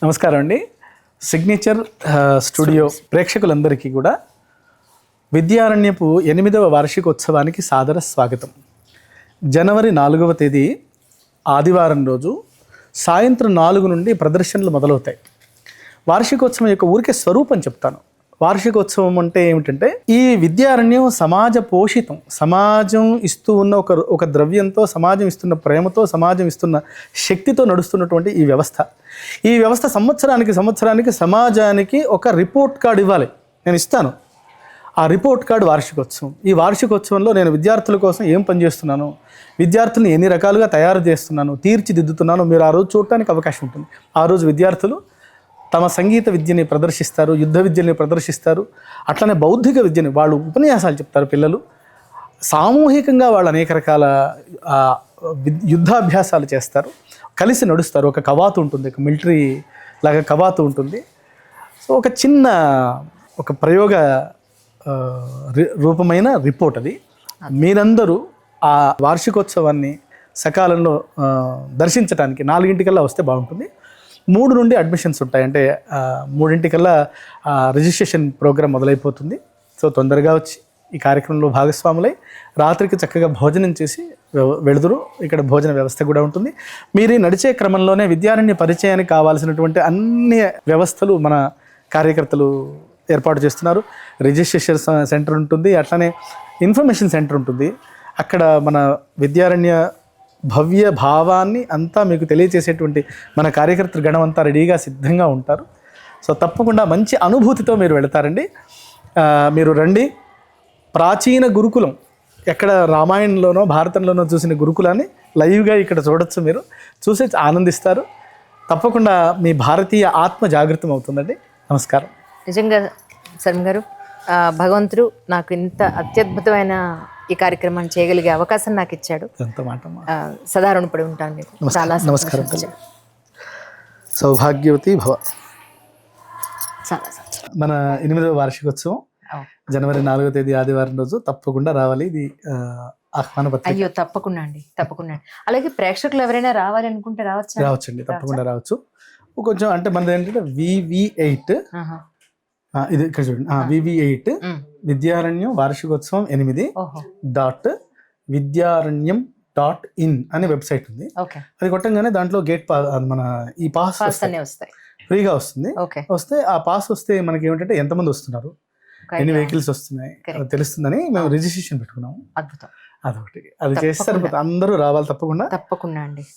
నమస్కారం అండి. Signature studio ప్రేక్షకులందరికీ కూడా విద్యారణ్యపు 8వ వార్షికోత్సవానికి సాదర స్వాగతం. జనవరి 4వ తేదీ ఆదివారం రోజు సాయంత్రం 4 నుండి ప్రదర్శనలు మొదలవుతాయి. వార్షికోత్సవం యొక్క ఊరికే స్వరూపం చెప్తాను. వార్షికోత్సవం అంటే ఏమిటంటే, ఈ విద్యారణ్యం సమాజ పోషితం, సమాజం ఇస్తూ ఉన్న ఒక ద్రవ్యంతో, సమాజం ఇస్తున్న ప్రేమతో, సమాజం ఇస్తున్న శక్తితో నడుస్తున్నటువంటి ఈ వ్యవస్థ సంవత్సరానికి సమాజానికి ఒక రిపోర్ట్ కార్డు ఇవ్వాలి. నేను ఇస్తాను. ఆ రిపోర్ట్ కార్డు వార్షికోత్సవం. ఈ వార్షికోత్సవంలో నేను విద్యార్థుల కోసం ఏం పనిచేస్తున్నాను, విద్యార్థులను ఎన్ని రకాలుగా తయారు చేస్తున్నాను, తీర్చిదిద్దుతున్నాను, మీరు ఆ రోజు చూడటానికి అవకాశం ఉంటుంది. ఆ రోజు విద్యార్థులు తమ సంగీత విద్యని ప్రదర్శిస్తారు, యుద్ధ విద్యని ప్రదర్శిస్తారు, అట్లనే బౌద్ధిక విద్యని వాళ్ళు ఉపన్యాసాలు చెప్తారు. పిల్లలు సామూహికంగా వాళ్ళు అనేక రకాల యుద్ధాభ్యాసాలు చేస్తారు, కలిసి నడుస్తారు. ఒక కవాతు ఉంటుంది, ఒక మిలిటరీ లాగా కవాతు ఉంటుంది. సో ఒక చిన్న ప్రయోగ రూపమైన రిపోర్ట్ అది. మీరందరూ ఆ వార్షికోత్సవాన్ని సకాలంలో దర్శించడానికి 4 వస్తే బాగుంటుంది. 3 నుండి అడ్మిషన్స్ ఉంటాయి. అంటే 3 రిజిస్ట్రేషన్ ప్రోగ్రామ్ మొదలైపోతుంది. సో తొందరగా వచ్చి ఈ కార్యక్రమంలో భాగస్వాములై రాత్రికి చక్కగా భోజనం చేసి వెళుదురు. ఇక్కడ భోజన వ్యవస్థ కూడా ఉంటుంది. మీరు నడిచే క్రమంలోనే విద్యారణ్య పరిచయానికి కావాల్సినటువంటి అన్ని వ్యవస్థలు మన కార్యకర్తలు ఏర్పాటు చేస్తున్నారు. రిజిస్ట్రేషన్ సెంటర్ ఉంటుంది, అట్లనే ఇన్ఫర్మేషన్ సెంటర్ ఉంటుంది. అక్కడ మన విద్యారణ్య భవ్య భావాన్ని అంతా మీకు తెలియజేసేటువంటి మన కార్యకర్తల గణం అంతా రెడీగా సిద్ధంగా ఉంటారు. సో తప్పకుండా మంచి అనుభూతితో మీరు వెళతారండి. మీరు రండి. ప్రాచీన గురుకులం, ఎక్కడ రామాయణంలోనో భారతంలోనో చూసిన గురుకులాన్ని లైవ్గా ఇక్కడ చూడొచ్చు. మీరు చూసి ఆనందిస్తారు. తప్పకుండా మీ భారతీయ ఆత్మ జాగృతం అవుతుందండి. నమస్కారం. నిజంగా శర్మ గారు, భగవంతుడు నాకు ఇంత అత్యద్భుతమైన ఈ కార్యక్రమాన్ని చేయగలిగే అవకాశం నాకు ఇచ్చాడు. ఎంత మాట. సదా రుణపడి ఉంటాను మీకు. చాలా నమస్కారం. సౌభాగ్యవతి భవ. మన 8వ వార్షికోత్సవం జనవరి 4వ తేదీ ఆదివారం రోజు తప్పకుండా రావాలి. ఇది ఆహ్వాన పత్రిక. అయ్యో తప్పకుండా అండి, తప్పకుండా. అలాగే ప్రేక్షకులు ఎవరైనా రావాలి అనుకుంటే రావచ్చండి, తప్పకుండా రావచ్చు. కొంచెం అంటే మనది ఏంటంటే VV8 ఇది ఇక్కడ చూడండి. VV8 విద్యారణ్యం వార్షికోత్సవం 8 .విద్యారణ్యం.in అనే వెబ్సైట్ ఉంది. అది కొట్టంగానే దాంట్లో గేట్ మన ఈ పాస్ ఫ్రీగా వస్తుంది. వస్తే ఆ పాస్ వస్తే మనకి ఏమిటంటే ఎంతమంది వస్తున్నారు, ఎన్ని వెహికల్స్ వస్తున్నాయి తెలుస్తుందని మేము రిజిస్ట్రేషన్ పెట్టుకున్నాము. అద్భుతం. అదొకటి. అది చేస్తే అందరూ రావాలి తప్పకుండా. తప్పకుండా అండి.